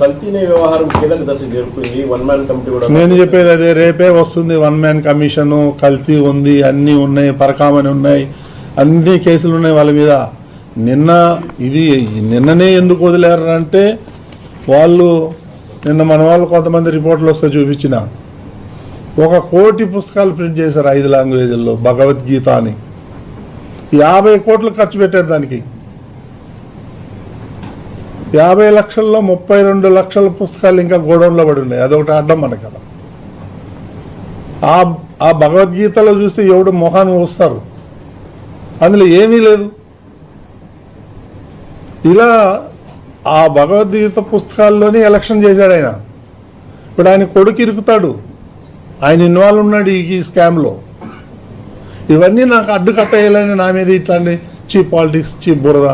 కల్తీనే వ్యవహారం కీలక దశ చేరుకుంది. వన్ మ్యాన్ కమిటీ కూడా నేను చెప్పేది అదే, రేపే వస్తుంది వన్ మ్యాన్ కమిషను. కల్తీ ఉంది, అన్నీ ఉన్నాయి, పరకామని ఉన్నాయి, అన్ని కేసులు ఉన్నాయి వాళ్ళ మీద. నిన్ననే ఎందుకు వదిలేరు అంటే వాళ్ళు నిన్న మన వాళ్ళు కొంతమంది రిపోర్ట్లు వస్తే చూపించిన 1 కోటి పుస్తకాలు ప్రింట్ చేశారు 5 లాంగ్వేజ్ల్లో భగవద్గీత అని. 50 కోట్లు ఖర్చు పెట్టారు దానికి. 50 లక్షల్లో 32 లక్షల పుస్తకాలు ఇంకా గోడౌన్లో పడి ఉన్నాయి. అదొకటి అడ్డం మనకడ. ఆ భగవద్గీతలో చూస్తే ఎవడు మొహాన్ని వస్తారు, అందులో ఏమీ లేదు. ఇలా ఆ భగవద్గీత పుస్తకాల్లోనే ఎలక్షన్ చేశాడు ఆయన. ఇప్పుడు ఆయన కొడుకు ఇరుకుతాడు, ఆయన ఇన్వాల్వ్ ఉన్నాడు ఈ స్కామ్లో. ఇవన్నీ నాకు అడ్డు కట్టేయాలని నా మీద ఇట్లాంటి చీప్ పాలిటిక్స్, చీప్ బురద.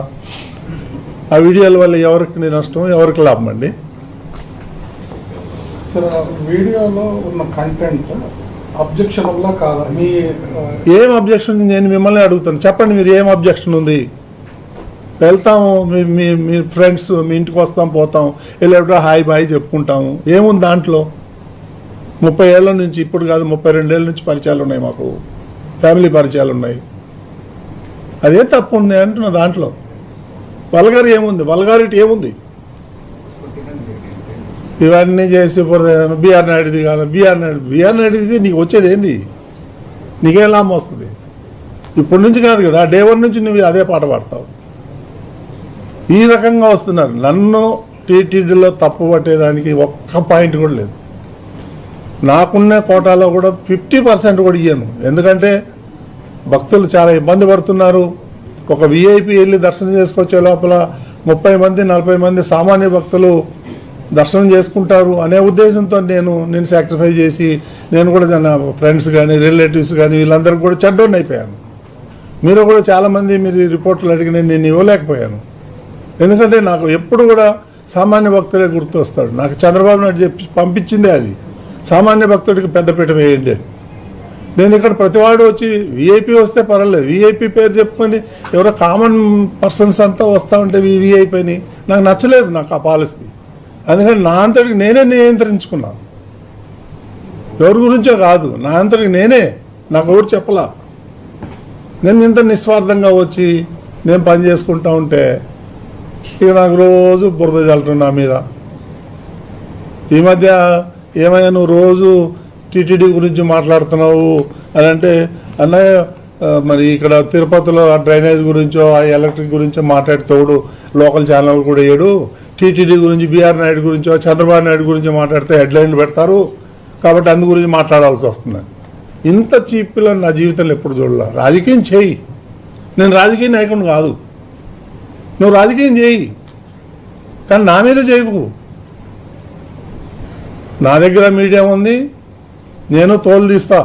ఆ వీడియోల వల్ల ఎవరికి నష్టం, ఎవరికి లాభం అండి? సార్, వీడియోలో ఉన్న కంటెంట్ అబ్జెక్షన్ వల్ల కాదా? ఏం అబ్జెక్షన్? నేను మిమ్మల్ని అడుగుతాను, చెప్పండి మీరు ఏం అబ్జెక్షన్ ఉంది? వెళ్తాము, మీ ఫ్రెండ్స్ మీ ఇంటికి వస్తాం, పోతాం, వెళ్ళేటప్పుడు హాయ్ బాయ్ చెప్పుకుంటాము. ఏముంది దాంట్లో? 30 ఏళ్ల నుంచి, ఇప్పుడు కాదు 32 ఏళ్ళ నుంచి పరిచయాలు ఉన్నాయి మాకు, ఫ్యామిలీ పరిచయాలు ఉన్నాయి. అదే తప్పు ఉంది అంటున్నా. దాంట్లో వల్గారి ఏముంది? వల్గారిటీ ఏముంది? ఇవన్నీ చేసి బీఆర్ నాయుడుది కాదు, బీఆర్ నాయుడుది నీకు వచ్చేది ఏంది? నీకేం లాభం వస్తుంది? ఇప్పటి నుంచి కాదు కదా, డే 1 నుంచి నువ్వు అదే పాట పాడతావు. ఈ రకంగా వస్తున్నారు. నన్ను టీటీడీలో తప్పు పట్టేదానికి ఒక్క పాయింట్ కూడా లేదు. నాకున్న కోటాలో కూడా 50% కూడా ఇయ్యను. ఎందుకంటే భక్తులు చాలా ఇబ్బంది పడుతున్నారు. ఒక విఐపి వెళ్ళి దర్శనం చేసుకొచ్చే లోపల 30 మంది 40 మంది సామాన్య భక్తులు దర్శనం చేసుకుంటారు అనే ఉద్దేశంతో నేను సాక్రిఫై చేసి, నేను కూడా నా ఫ్రెండ్స్ కానీ రిలేటివ్స్ కానీ వీళ్ళందరికీ కూడా చెడ్డోని అయిపోయాను. మీరు కూడా చాలామంది మీరు రిపోర్ట్లు అడిగిన నేను ఇవ్వలేకపోయాను. ఎందుకంటే నాకు ఎప్పుడు కూడా సామాన్య భక్తుడే గుర్తు వస్తాడు. నాకు చంద్రబాబు నాయుడు చెప్పి పంపించిందే అది, సామాన్య భక్తుడికి పెద్దపీట వేయండి. నేను ఇక్కడ ప్రతివాడు వచ్చి విఐపి వస్తే పర్వాలేదు, విఐపి పేరు చెప్పుకొని ఎవరో కామన్ పర్సన్స్ అంతా వస్తూ ఉంటే విఐపి అని నాకు నచ్చలేదు. నాకు ఆ పాలసీ. అందుకని నా అంతటికి నేనే నియంత్రించుకున్నాను. ఎవరి గురించో కాదు, నా అంతటికి నేనే. నాకు ఎవరు చెప్పలా. నేను ఇంత నిస్వార్థంగా వచ్చి నేను పని చేసుకుంటా ఉంటే ఇక నాకు రోజు బురద చల్లటం నా మీద. ఈ మధ్య ఏమైనా నువ్వు రోజు టీటీడీ గురించి మాట్లాడుతున్నావు అని అంటే, అన్నయ్య మరి ఇక్కడ తిరుపతిలో ఆ డ్రైనేజ్ గురించో ఆ ఎలక్ట్రిక్ గురించో మాట్లాడుతాడు, లోకల్ ఛానల్ కూడా ఏడు. టీటీడీ గురించి, బీఆర్ నాయుడు గురించో చంద్రబాబు నాయుడు గురించి మాట్లాడితే హెడ్లైన్లు పెడతారు, కాబట్టి అందు గురించి మాట్లాడాల్సి వస్తుంది. ఇంత చీప్లో నా జీవితంలో ఎప్పుడు చూడలే. రాజకీయం చేయి, నేను రాజకీయ నాయకుడు కాదు. నువ్వు రాజకీయం చేయి, కానీ నా మీద చేయకు. నా దగ్గర మీడియా ఉంది, నేను తోలు తీస్తా.